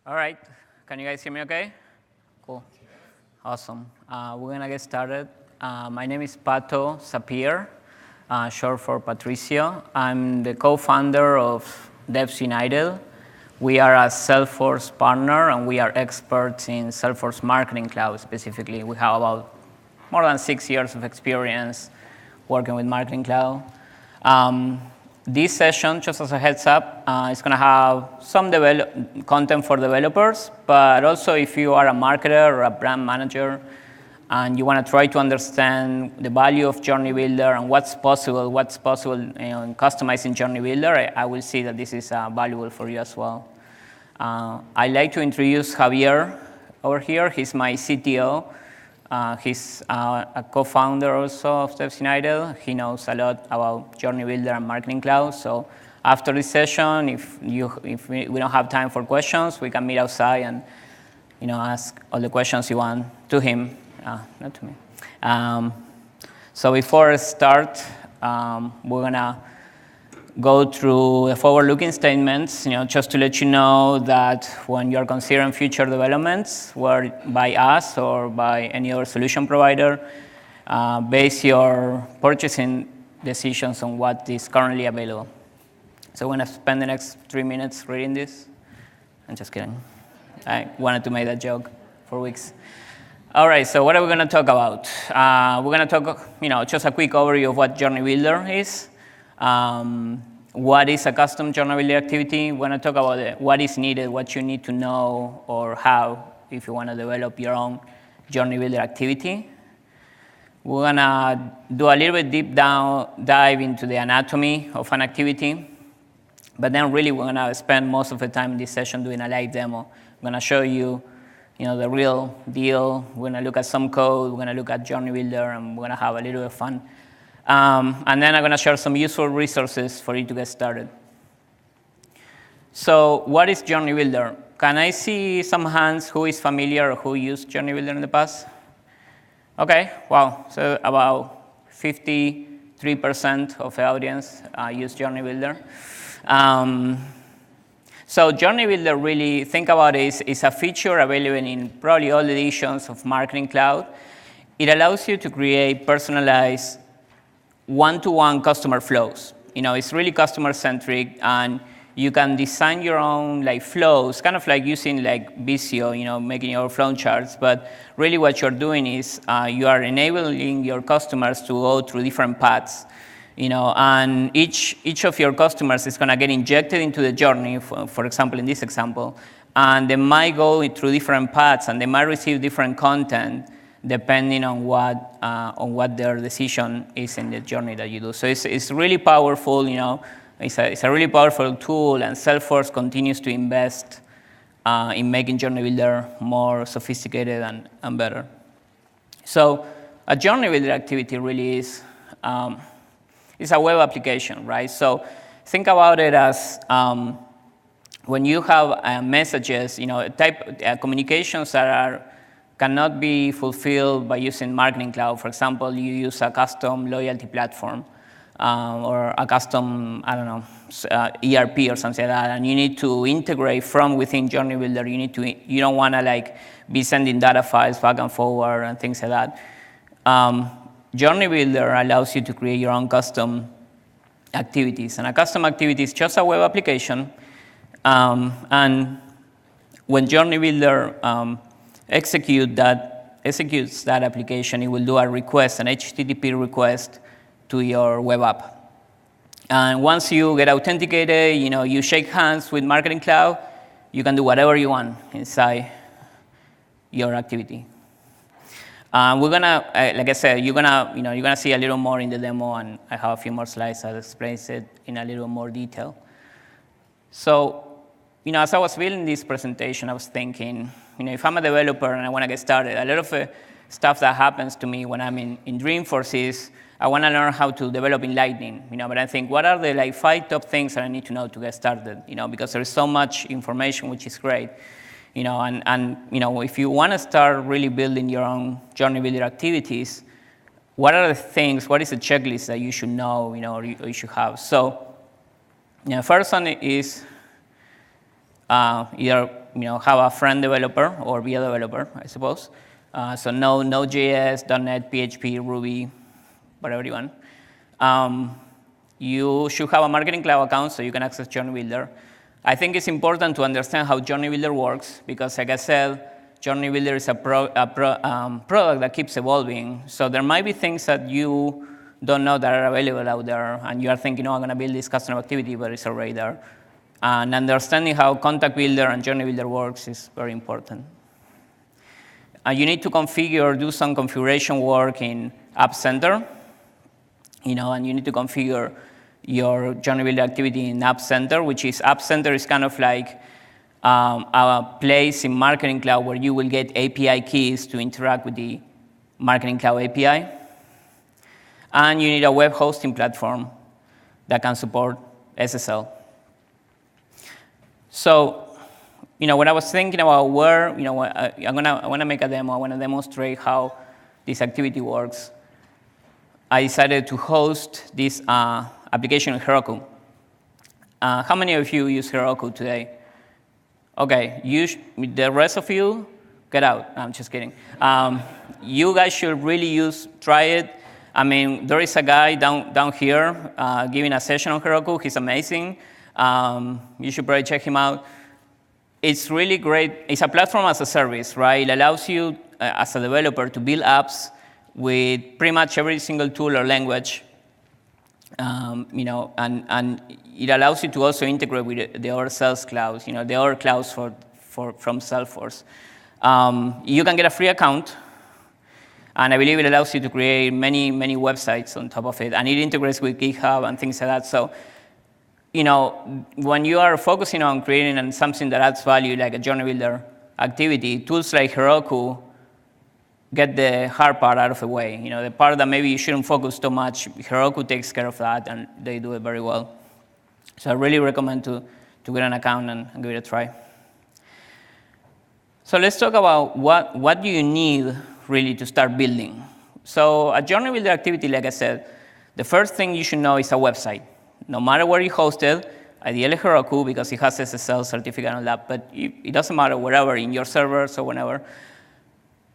All right. Can you guys hear me okay? Cool. Awesome. We're going to get started. My name is Pato Sapir, short for Patricio. I'm the co-founder of Devs United. We are a Salesforce partner, and we are experts in Salesforce Marketing Cloud specifically. We have about more than 6 years of experience working with Marketing Cloud. This session, just as a heads up, is going to have some content for developers, but also if you are a marketer or a brand manager and you want to try to understand the value of Journey Builder and what's possible in customizing Journey Builder, I will see that this is valuable for you as well. I'd like to introduce Javier over here. He's my CTO. He's a co-founder also of Devs United. He knows a lot about Journey Builder and Marketing Cloud. So after this session, if we don't have time for questions, we can meet outside and ask all the questions you want to him, not to me. So before I start, we're gonna go through the forward-looking statements, just to let you know that when you're considering future developments, whether by us or by any other solution provider, base your purchasing decisions on what is currently available. So we're going to spend the next 3 minutes reading this. I'm just kidding. I wanted to make that joke for weeks. All right, so what are we going to talk about? We're going to talk, just a quick overview of what Journey Builder is. What is a custom Journey Builder activity? We're going to talk about what is needed, what you need to know or have if you want to develop your own Journey Builder activity. We're going to do a little bit deep dive into the anatomy of an activity. But then really we're going to spend most of the time in this session doing a live demo. I'm going to show you, the real deal. We're going to look at some code. We're going to look at Journey Builder, and we're going to have a little bit of fun. And then I'm going to share some useful resources for you to get started. So what is Journey Builder? Can I see some hands who is familiar or who used Journey Builder in the past? OK, wow. So about 53% of the audience use Journey Builder. So Journey Builder, really, think about it, is a feature available in probably all editions of Marketing Cloud. It allows you to create personalized one-to-one customer flows. It's really customer-centric, and you can design your own flows, kind of like using Visio, making your flow charts. But really what you're doing is you are enabling your customers to go through different paths. And each of your customers is going to get injected into the journey, for example, in this example, and they might go through different paths, and they might receive different content depending on what their decision is in the journey that you do. So it's really powerful, It's a really powerful tool, and Salesforce continues to invest in making Journey Builder more sophisticated and better. So a Journey Builder activity really is a web application, right? So think about it as when you have messages, communications that cannot be fulfilled by using Marketing Cloud. For example, you use a custom loyalty platform or a custom, ERP or something like that, and you need to integrate from within Journey Builder. You don't want to be sending data files back and forward and things like that. Journey Builder allows you to create your own custom activities, and a custom activity is just a web application. And when Journey Builder executes that application, it will do a request, an HTTP request to your web app. And once you get authenticated, you shake hands with Marketing Cloud, you can do whatever you want inside your activity. We're gonna, like I said, you're gonna see a little more in the demo, and I have a few more slides that explains it in a little more detail. So, as I was building this presentation, I was thinking, if I'm a developer and I want to get started, a lot of the stuff that happens to me when I'm in Dreamforce is I want to learn how to develop in Lightning. But I think, what are the 5 top things that I need to know to get started? Because there's so much information, which is great. If you want to start really building your own Journey Builder activities, what are the things? What is the checklist that you should know? Or you should have? So, first one is either have a friend developer or be a developer, I suppose. So Node.js, .NET, PHP, Ruby, whatever you want. You should have a Marketing Cloud account so you can access Journey Builder. I think it's important to understand how Journey Builder works because, like I said, Journey Builder is a product that keeps evolving. So there might be things that you don't know that are available out there, and you are thinking, I'm going to build this custom activity, but it's already there. And understanding how Contact Builder and Journey Builder works is very important. You need to do some configuration work in App Center, and you need to configure your Journey Builder activity in App Center, which is App Center is kind of like a place in Marketing Cloud where you will get API keys to interact with the Marketing Cloud API. And you need a web hosting platform that can support SSL. So, when I was thinking about where, I want to make a demo. I want to demonstrate how this activity works. I decided to host this application in Heroku. How many of you use Heroku today? Okay, the rest of you, get out. I'm just kidding. You guys should really try it. I mean, there is a guy down here giving a session on Heroku. He's amazing. You should probably check him out. It's really great. It's a platform as a service, right? It allows you, as a developer, to build apps with pretty much every single tool or language. And it allows you to also integrate with the other sales clouds, the other clouds from Salesforce. You can get a free account, and I believe it allows you to create many, many websites on top of it, and it integrates with GitHub and things like that. So, when you are focusing on creating something that adds value, like a Journey Builder activity, tools like Heroku get the hard part out of the way. The part that maybe you shouldn't focus too much, Heroku takes care of that, and they do it very well. So I really recommend to get an account and give it a try. So let's talk about what do you need really to start building. So a Journey Builder activity, like I said, the first thing you should know is a website. No matter where you host it, ideally Heroku because it has SSL certificate and all that, but it doesn't matter wherever, in your servers or whenever.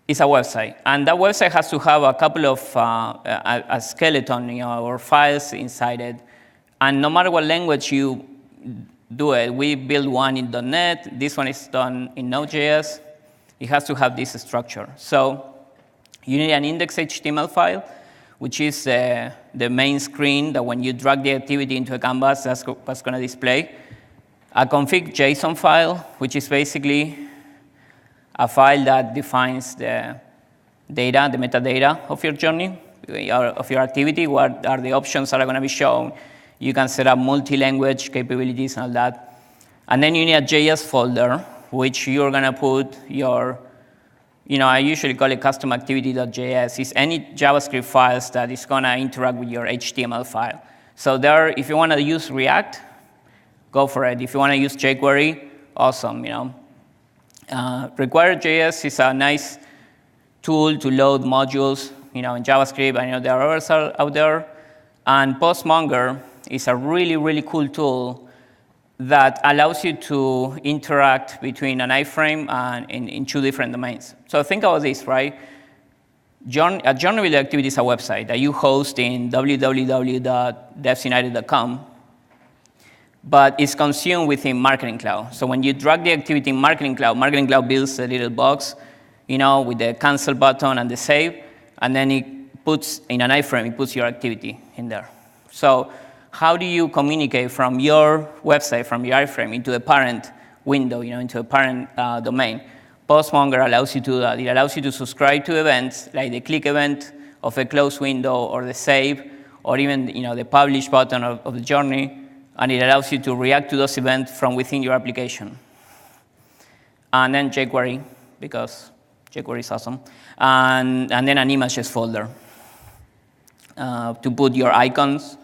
It's a website, and that website has to have a couple of a skeleton, or files inside it. And no matter what language you do it, we build one in .NET. This one is done in Node.js. It has to have this structure. So you need an index.html file, which is the main screen that when you drag the activity into a canvas, that's what's going to display. A config.json file, which is basically a file that defines the data, the metadata of your journey, of your activity, what are the options that are going to be shown. You can set up multi-language capabilities and all that. And then you need a JS folder, which you're going to put your, I usually call it custom activity.js. It's any JavaScript files that is going to interact with your HTML file. So there, if you want to use React, go for it. If you want to use jQuery, awesome, Require.js is a nice tool to load modules, in JavaScript. I know there are others out there. And Postmonger is a really, really cool tool that allows you to interact between an iframe and in two different domains. So think about this, right? A Journey Builder activity is a website that you host in www.devsunited.com. But it's consumed within Marketing Cloud. So when you drag the activity in Marketing Cloud builds a little box, with the cancel button and the save, and then it puts in an iframe, it puts your activity in there. So how do you communicate from your website, from your iframe, into a parent window, into a parent domain? Postmonger allows you to do that. It allows you to subscribe to events, like the click event of a close window, or the save, or even the publish button of the journey. And it allows you to react to those events from within your application. And then jQuery, because jQuery is awesome. And then an images folder to put your icons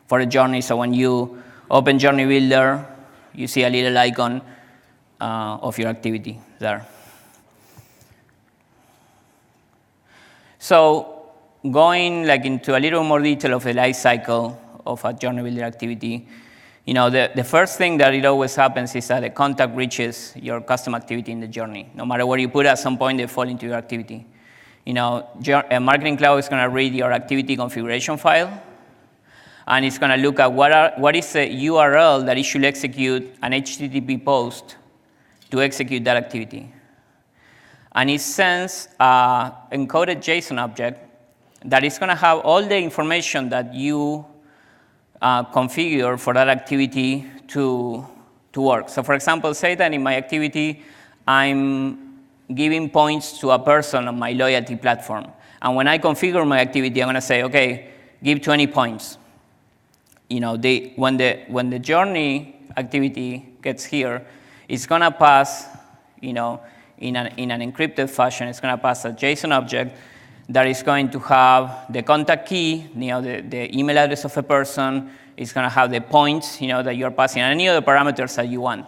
for a journey. So when you open Journey Builder, you see a little icon of your activity there. So going into a little more detail of the life cycle of a Journey Builder activity, The first thing that it always happens is that a contact reaches your custom activity in the journey. No matter where you put it, at some point they fall into your activity. Marketing Cloud is going to read your activity configuration file, and it's going to look at what is the URL that it should execute an HTTP post to execute that activity. And it sends an encoded JSON object that is going to have all the information that you configure for that activity to work. So for example, say that in my activity, I'm giving points to a person on my loyalty platform. And when I configure my activity, I'm going to say, OK, give 20 points. When the journey activity gets here, it's going to pass, in an encrypted fashion, it's going to pass a JSON object that is going to have the contact key, the email address of a person. It's going to have the points, that you're passing, and any other parameters that you want.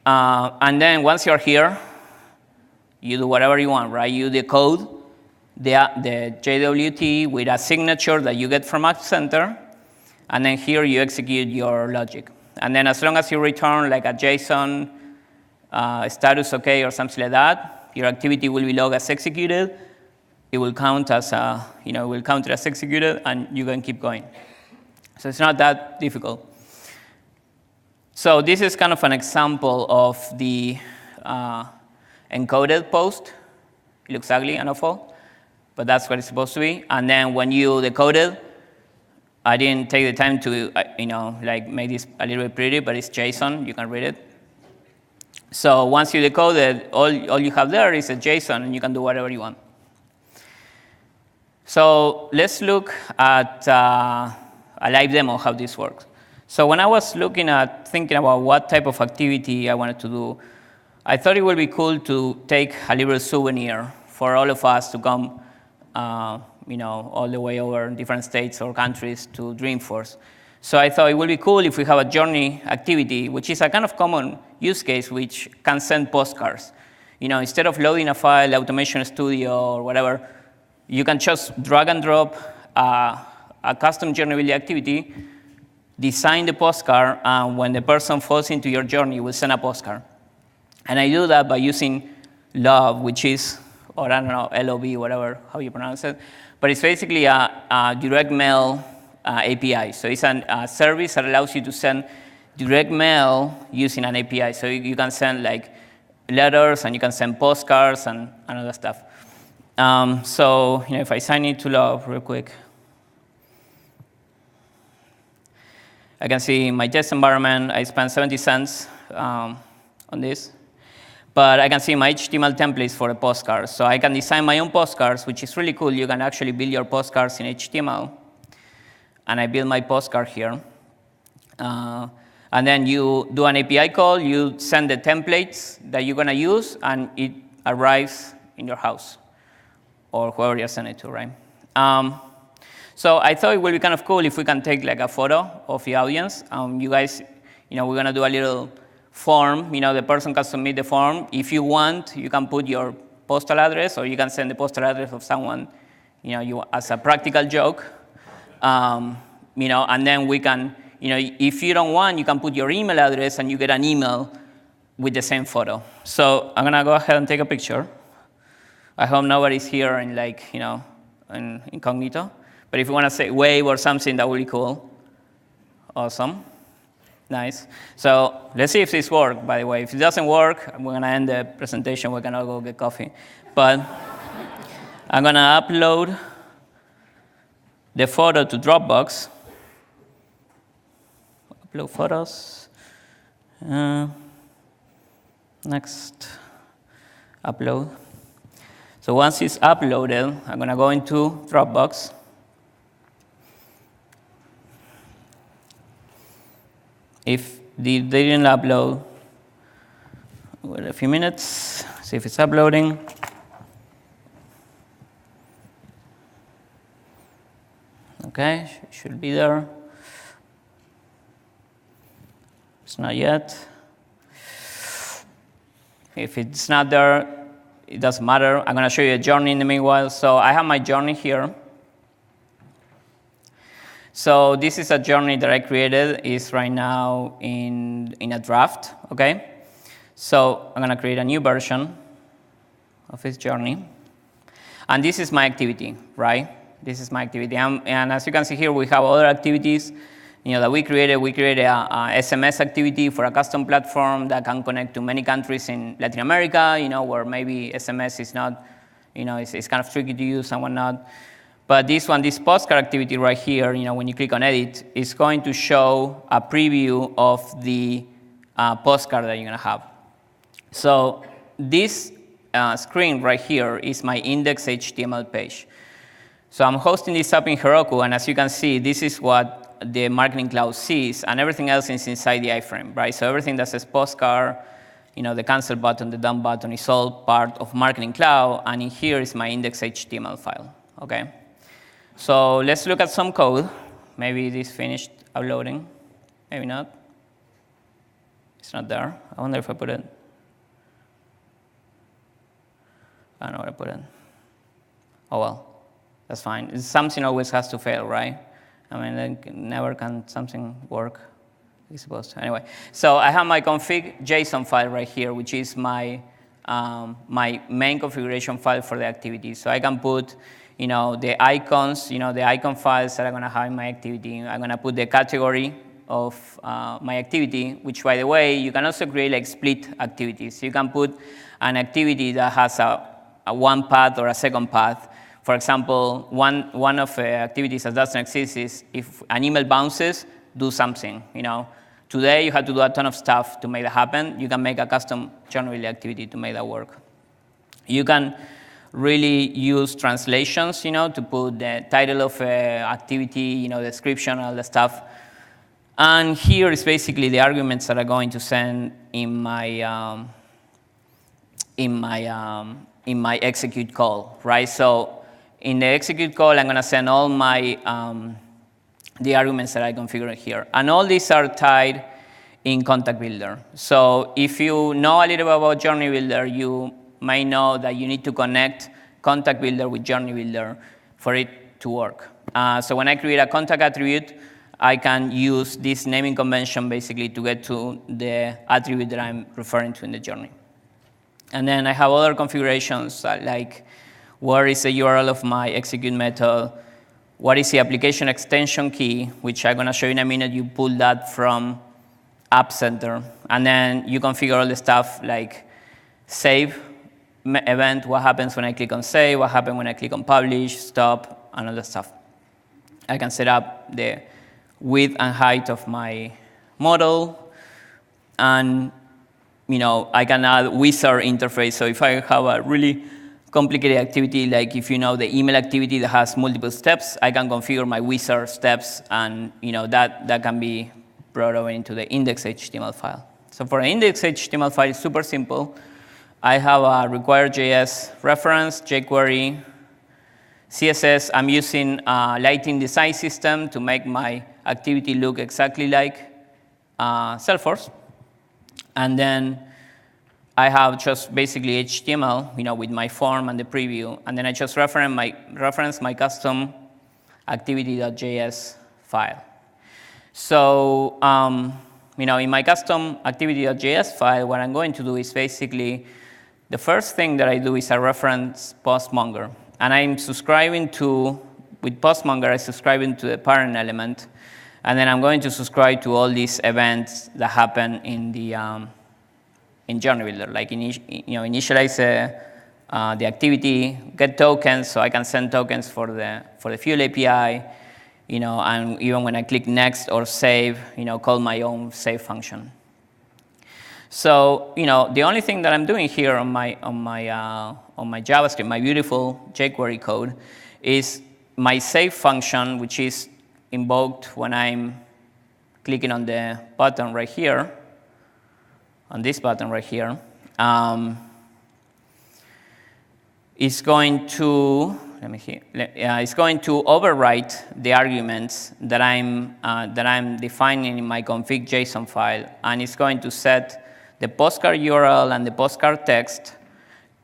And then once you're here, you do whatever you want, right? You decode the JWT with a signature that you get from App Center, and then here you execute your logic. And then as long as you return like a JSON status OK or something like that, your activity will be logged as executed. It will count as executed, and you can keep going. So it's not that difficult. So this is kind of an example of the encoded post. It looks ugly and awful, but that's what it's supposed to be. And then when you decode it, I didn't take the time to make this a little bit pretty, but it's JSON. You can read it. So once you decode it, all you have there is a JSON, and you can do whatever you want. So let's look at a live demo of how this works. So when I was thinking about what type of activity I wanted to do, I thought it would be cool to take a little souvenir for all of us to come, all the way over different states or countries to Dreamforce. So I thought it would be cool if we have a journey activity, which is a kind of common use case, which can send postcards. Instead of loading a file, Automation Studio or whatever, you can just drag and drop a custom journey activity, design the postcard, and when the person falls into your journey, you will send a postcard. And I do that by using Love, which is, or I don't know, LOB, whatever, how you pronounce it. But it's basically a direct mail API. So it's a service that allows you to send direct mail using an API. So you can send like letters, and you can send postcards and other stuff. So if I sign into Love real quick, I can see in my test environment, I spent 70 cents on this. But I can see my HTML templates for a postcard. So I can design my own postcards, which is really cool. You can actually build your postcards in HTML. And I build my postcard here. And then you do an API call. You send the templates that you're going to use, and it arrives in your house, or whoever you send it to, right? So I thought it would be kind of cool if we can take like a photo of the audience. You guys, we're going to do a little form. The person can submit the form. If you want, you can put your postal address, or you can send the postal address of someone, as a practical joke. And then we can, if you don't want, you can put your email address, and you get an email with the same photo. So I'm going to go ahead and take a picture. I hope nobody's here in in incognito. But if you want to say wave or something, that would be cool. Awesome. Nice. So let's see if this works, by the way. If it doesn't work, we're going to end the presentation. We're going to go get coffee. But I'm going to upload the photo to Dropbox. Upload photos. Next. Upload. So once it's uploaded, I'm going to go into Dropbox. If they didn't upload, wait a few minutes, see if it's uploading. Okay, should be there. It's not yet. If it's not there, it doesn't matter. I'm going to show you a journey in the meanwhile. So I have my journey here. So this is a journey that I created. It's right now in a draft, okay? So I'm going to create a new version of this journey. And this is my activity, right? This is my activity. And as you can see here, we have other activities that we created. We created a SMS activity for a custom platform that can connect to many countries in Latin America, where maybe SMS is not, it's kind of tricky to use and whatnot. But this postcard activity right here, when you click on edit, is going to show a preview of the postcard that you're going to have. So this screen right here is my index HTML page. So I'm hosting this up in Heroku, and as you can see, this is what the Marketing Cloud sees, and everything else is inside the iframe, right? So everything that says postcard, the cancel button, the done button is all part of Marketing Cloud, and in here is my index HTML file, okay? So let's look at some code. Maybe this finished uploading, maybe not. It's not there. I wonder if I put it. I don't know where I put it. Oh well, that's fine. Something always has to fail, right? I mean, never can something work. It's supposed to. Anyway, so I have my config JSON file right here, which is my my main configuration file for the activity. So I can put, the icons, the icon files that I'm going to have in my activity. I'm going to put the category of my activity, which, by the way, you can also create like split activities. You can put an activity that has a one path or a second path. For example, one of the activities that doesn't exist is if an email bounces, do something. Today you have to do a ton of stuff to make that happen. You can make a custom journal activity to make that work. You can really use translations, to put the title of activity, description, all the stuff. And here is basically the arguments that are going to send in my execute call, right? So in the execute call, I'm going to send all my the arguments that I configured here. And all these are tied in Contact Builder. So if you know a little bit about Journey Builder, you may know that you need to connect Contact Builder with Journey Builder for it to work. So when I create a contact attribute, I can use this naming convention basically to get to the attribute that I'm referring to in the journey. And then I have other configurations like where is the URL of my execute method, what is the application extension key, which I'm going to show you in a minute. You pull that from App Center. And then you configure all the stuff like save event, what happens when I click on save, what happens when I click on publish, stop, and all that stuff. I can set up the width and height of my model. And I can add wizard interface. So if I have a really complicated activity, like if the email activity that has multiple steps, I can configure my wizard steps, and that can be brought over into the index.html file. So for an index.html file, it's super simple. I have a require.js reference, jQuery, CSS. I'm using a lighting design system to make my activity look exactly like Salesforce. And then I have just basically HTML, with my form and the preview, and then I just reference my custom activity.js file. So, in my custom activity.js file, what I'm going to do is basically the first thing that I do is I reference Postmonger, and I'm subscribing to with Postmonger. I'm subscribing to the parent element, and then I'm going to subscribe to all these events that happen in the in Journey Builder, like initialize the activity, get tokens, so I can send tokens for the Fuel API, and even when I click next or save, call my own save function. So the only thing that I'm doing here on my JavaScript, my beautiful jQuery code, is my save function, which is invoked when I'm clicking on the button right here. On this button right here, it's going to it's going to overwrite the arguments that I'm defining in my config JSON file, and it's going to set the postcard URL and the postcard text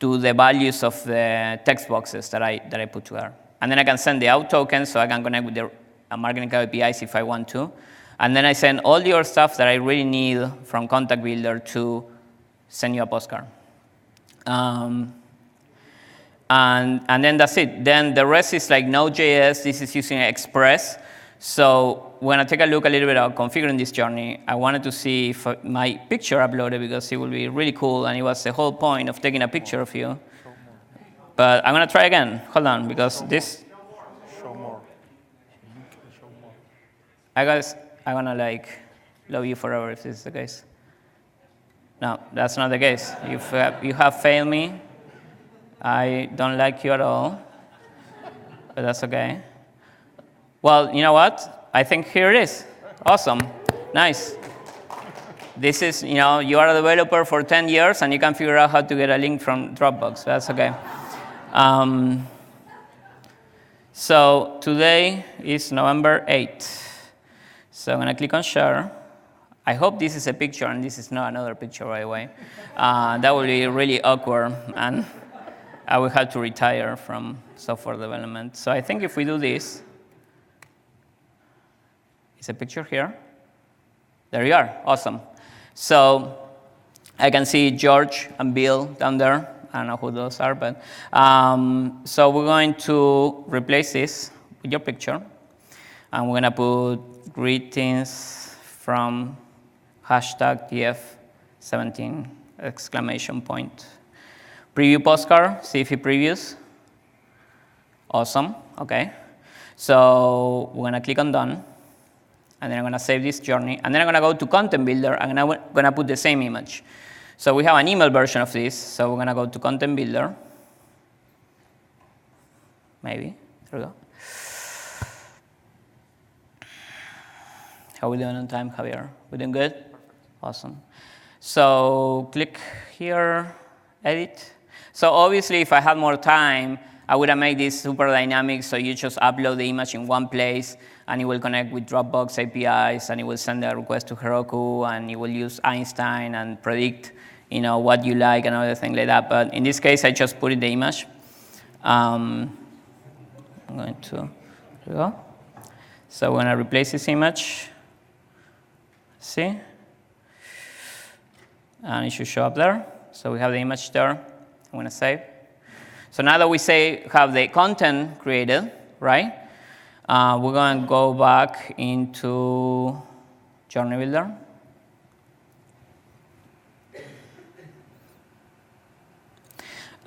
to the values of the text boxes that I put there. And then I can send the out token, so I can connect with the Marketing Cloud APIs if I want to. And then I send all your stuff that I really need from Contact Builder to send you a postcard. And then that's it. Then the rest is like Node.js. This is using Express. So when I take a look a little bit at configuring this journey, I wanted to see if my picture uploaded, because it would be really cool, and it was the whole point of taking a picture of you. But I'm going to try again. Hold on, because this... Show more. I guess I'm going to like love you forever if this is the case. No, that's not the case. You have failed me. I don't like you at all. But that's okay. Well, you know what? I think here it is. Awesome. Nice. This is, you are a developer for 10 years, and you can figure out how to get a link from Dropbox. That's okay. So today is November 8th. So I'm going to click on share. I hope this is a picture and this is not another picture, by the way. That would be really awkward, and I will have to retire from software development. So I think if we do this, it's a picture here. There you are. Awesome. So I can see George and Bill down there. I don't know who those are, but so we're going to replace this with your picture, and we're going to put greetings from #TF17 exclamation point. Preview postcard, see if it previews. Awesome, okay. So we're going to click on done, and then I'm going to save this journey, and then I'm going to go to Content Builder, and I'm going to put the same image. So we have an email version of this, so we're going to go to Content Builder. Maybe. There we go. How are we doing on time, Javier? We doing good? Awesome. So click here, edit. So obviously, if I had more time, I would have made this super dynamic, so you just upload the image in one place, and it will connect with Dropbox APIs, and it will send a request to Heroku, and it will use Einstein and predict, what you like and everything like that. But in this case, I just put in the image. I'm going to, there we go. So we're going to replace this image. See? And it should show up there. So we have the image there. I'm going to save. So now that we have the content created, right? We're going to go back into Journey Builder.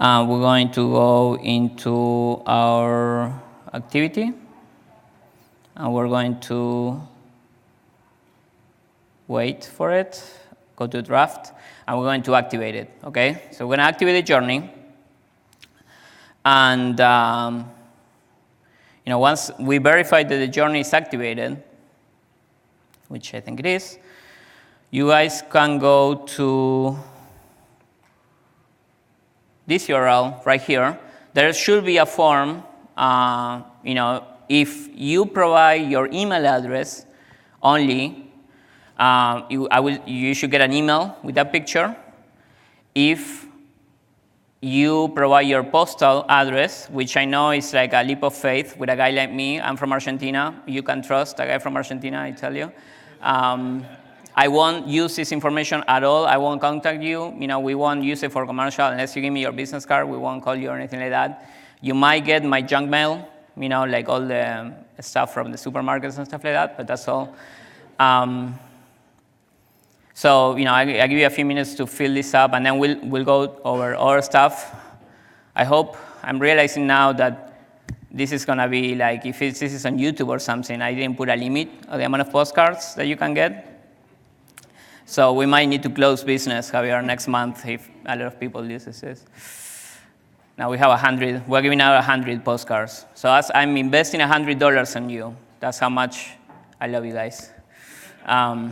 We're going to go into our activity, and we're going to wait for it, go to draft, and we're going to activate it, okay? So we're going to activate the journey, and once we verify that the journey is activated, which I think it is, you guys can go to this URL right here. There should be a form. If you provide your email address only, you should get an email with that picture. If you provide your postal address, which I know is like a leap of faith with a guy like me. I'm from Argentina. You can trust a guy from Argentina, I tell you. I won't use this information at all. I won't contact you. We won't use it for commercial unless you give me your business card. We won't call you or anything like that. You might get my junk mail, like all the stuff from the supermarkets and stuff like that, but that's all. So, I give you a few minutes to fill this up, and then we'll go over other stuff. I'm realizing now that this is going to be like, if this is on YouTube or something, I didn't put a limit on the amount of postcards that you can get. So we might need to close business, Javier, next month if a lot of people use this. Now we have 100. We're giving out 100 postcards. So I'm investing $100 on you. That's how much I love you guys. All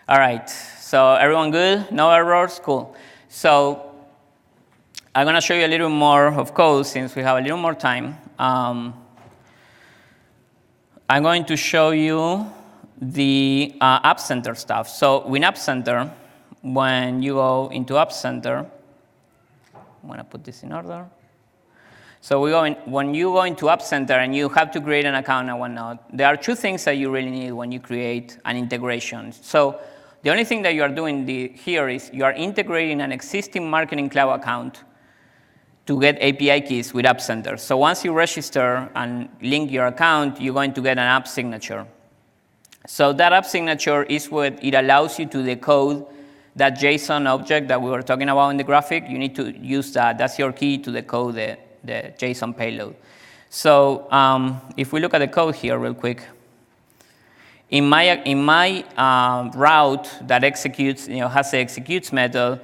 right. So everyone good? No errors? Cool. So I'm going to show you a little more of code since we have a little more time. I'm going to show you the App Center stuff. So in App Center, when you go into App Center, I'm going to put this in order. So when you go into App Center and you have to create an account and whatnot, there are two things that you really need when you create an integration. So the only thing that you are doing here is you are integrating an existing Marketing Cloud account to get API keys with App Center. So once you register and link your account, you're going to get an app signature. So that app signature is what it allows you to decode that JSON object that we were talking about in the graphic. You need to use that. That's your key to decode the JSON payload. So if we look at the code here real quick, in my route that executes, has the executes method,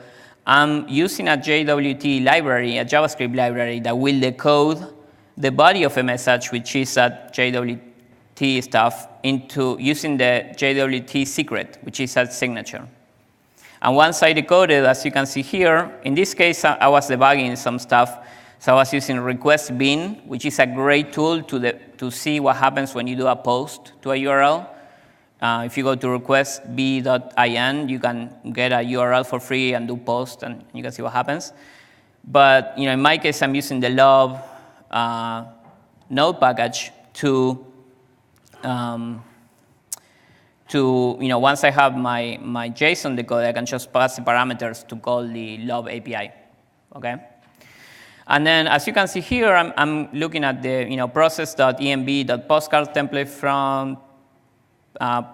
I'm using a JWT library, a JavaScript library that will decode the body of a message, which is that JWT stuff, into using the JWT secret, which is a signature. And once I decoded, as you can see here, in this case, I was debugging some stuff. So I was using request bin, which is a great tool to see what happens when you do a post to a URL. If you go to request.b.in, you can get a URL for free and do post, and you can see what happens. But in my case, I'm using the love node package to once I have my JSON decode, I can just pass the parameters to call the love API. Okay. And then, as you can see here, I'm looking at the process.env.postcard template from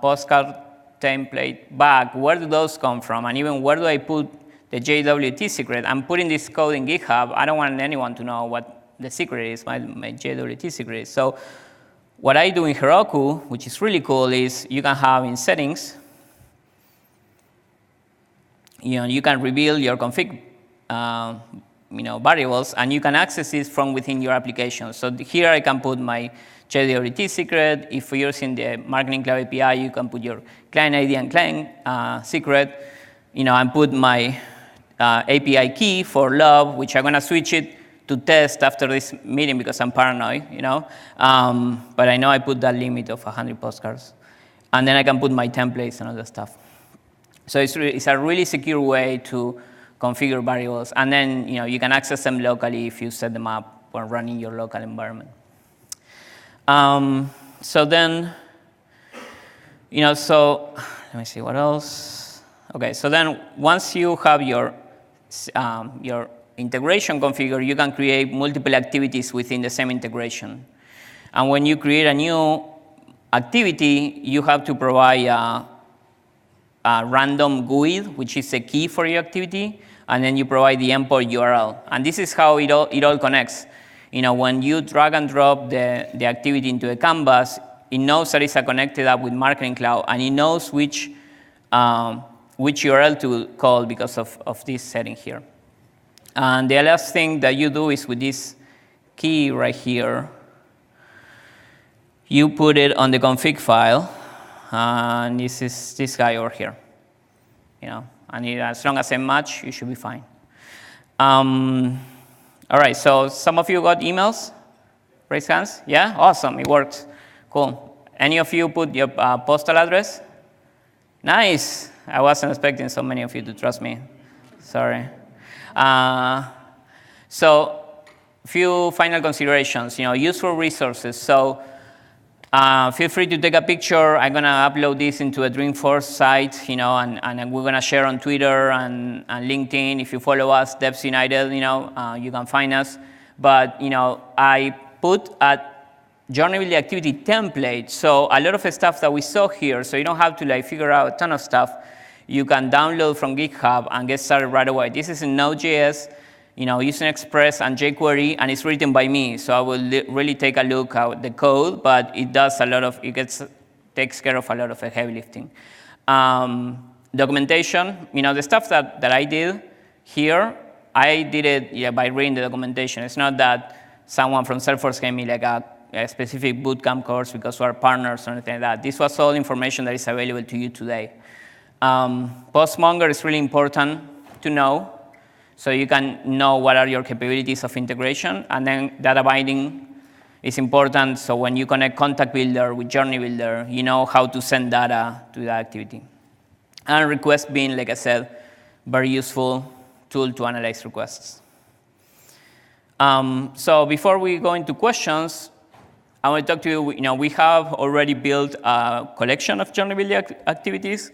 postcard template back. Where do those come from? And even where do I put the JWT secret? I'm putting this code in GitHub. I don't want anyone to know what the secret is, my JWT secret is. So what I do in Heroku, which is really cool, is you can have in settings, you can reveal your config variables, and you can access it from within your application. So here I can put my JWT secret. If you're using the Marketing Cloud API, you can put your client ID and client secret. And put my API key for love, which I'm going to switch it to test after this meeting because I'm paranoid, But I know I put that limit of 100 postcards. And then I can put my templates and other stuff. So it's a really secure way to configure variables. And then, you can access them locally if you set them up when running your local environment. So then, so let me see what else. Okay, so then once you have your integration configured, you can create multiple activities within the same integration. And when you create a new activity, you have to provide a random GUID, which is a key for your activity, and then you provide the endpoint URL. And this is how it all connects. When you drag and drop the activity into a canvas, it knows that it's a connected app with Marketing Cloud, and it knows which URL to call because of this setting here. And the last thing that you do is with this key right here, you put it on the config file, and this is this guy over here. And as long as I match, you should be fine. All right, so some of you got emails? Raise hands. Yeah, awesome, it works. Cool. Any of you put your postal address? Nice. I wasn't expecting so many of you to trust me. Sorry. So a few final considerations, useful resources. So feel free to take a picture. I'm going to upload this into a Dreamforce site, and we're going to share on Twitter and LinkedIn. If you follow us, Devs United, you can find us. But, I put a Journey activity template. So a lot of the stuff that we saw here, so you don't have to figure out a ton of stuff. You can download from GitHub and get started right away. This is in Node.js, using Express and jQuery, and it's written by me. So I will really take a look at the code, but it does takes care of a lot of the heavy lifting. Documentation, the stuff that I did here, I did it by reading the documentation. It's not that someone from Salesforce gave me a specific bootcamp course because we're partners or anything like that. This was all information that is available to you today. Postmonger is really important to know, so you can know what are your capabilities of integration, and then data binding is important, so when you connect Contact Builder with Journey Builder, you know how to send data to that activity. And request bin, like I said, very useful tool to analyze requests. So before we go into questions, I want to talk to you. We have already built a collection of journey-building activities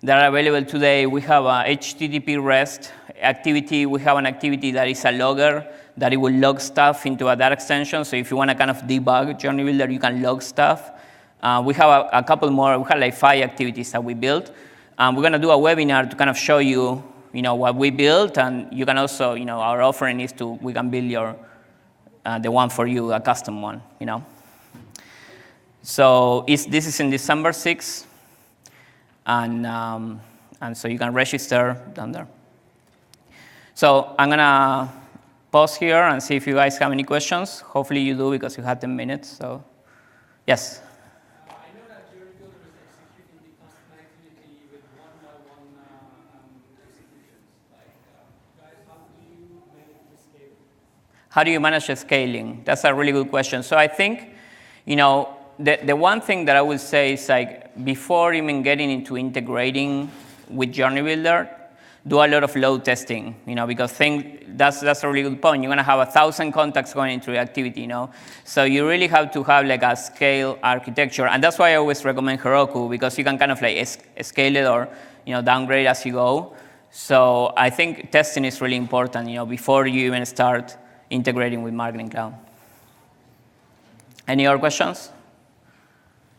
that are available today. We have a HTTP REST activity. We have an activity that is a logger, that it will log stuff into a data extension. So if you want to kind of debug Journey Builder, you can log stuff. We have a couple more. We have like 5 activities that we built. We're going to do a webinar to kind of show you, what we built, and you can also, our offering is we can build the one for you, a custom one, So this is in December 6th, and so you can register down there. So I'm going to pause here and see if you guys have any questions. Hopefully you do, because you had 10 minutes. So, yes? I know that Journey Builder is executing the custom activity with one-by-one executions. Guys, how do you manage the scaling? How do you manage the scaling? That's a really good question. So I think, the one thing that I would say is, before even getting into integrating with Journey Builder, do a lot of load testing, because that's a really good point. You're going to have 1,000 contacts going into the activity, So you really have to have a scale architecture. And that's why I always recommend Heroku, because you can kind of scale it or, downgrade as you go. So I think testing is really important, before you even start integrating with Marketing Cloud. Any other questions?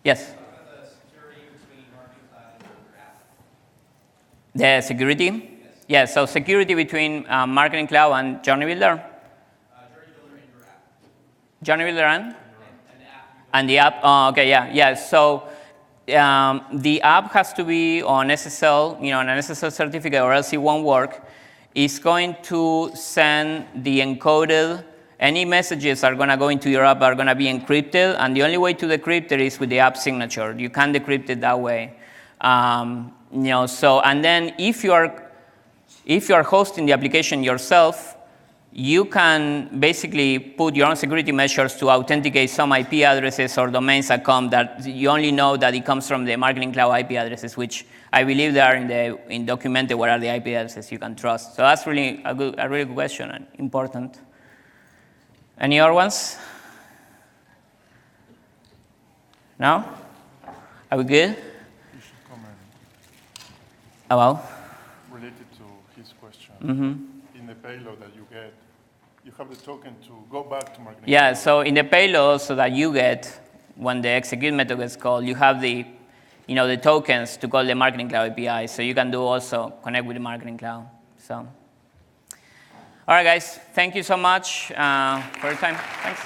Yes? Talk about the security between Marketing Cloud and your app. The security? Yes. Yeah, so security between Marketing Cloud and Journey Builder? Journey Builder and your app. Journey Builder and? And the app. And the app? Oh, okay, yeah. So the app has to be on SSL, an SSL certificate, or else it won't work. It's going to send the encoded. Any messages are going to go into your app are going to be encrypted, and the only way to decrypt it is with the app signature. You can't decrypt it that way. So, and then if you are hosting the application yourself, you can basically put your own security measures to authenticate some IP addresses or domains that come that you only know that it comes from the Marketing Cloud IP addresses, which I believe they are in documented what are the IP addresses you can trust. So that's really a really good question and important. Any other ones? No? Are we good? You should comment About? related to his question. Mm-hmm. In the payload that you get, you have the token to go back to Marketing Yeah, Cloud. so in the payload so that you get, when the execute method gets called, you have the tokens to call the Marketing Cloud API. So you can also connect with the Marketing Cloud. So, all right, guys, thank you so much for your time. Thanks.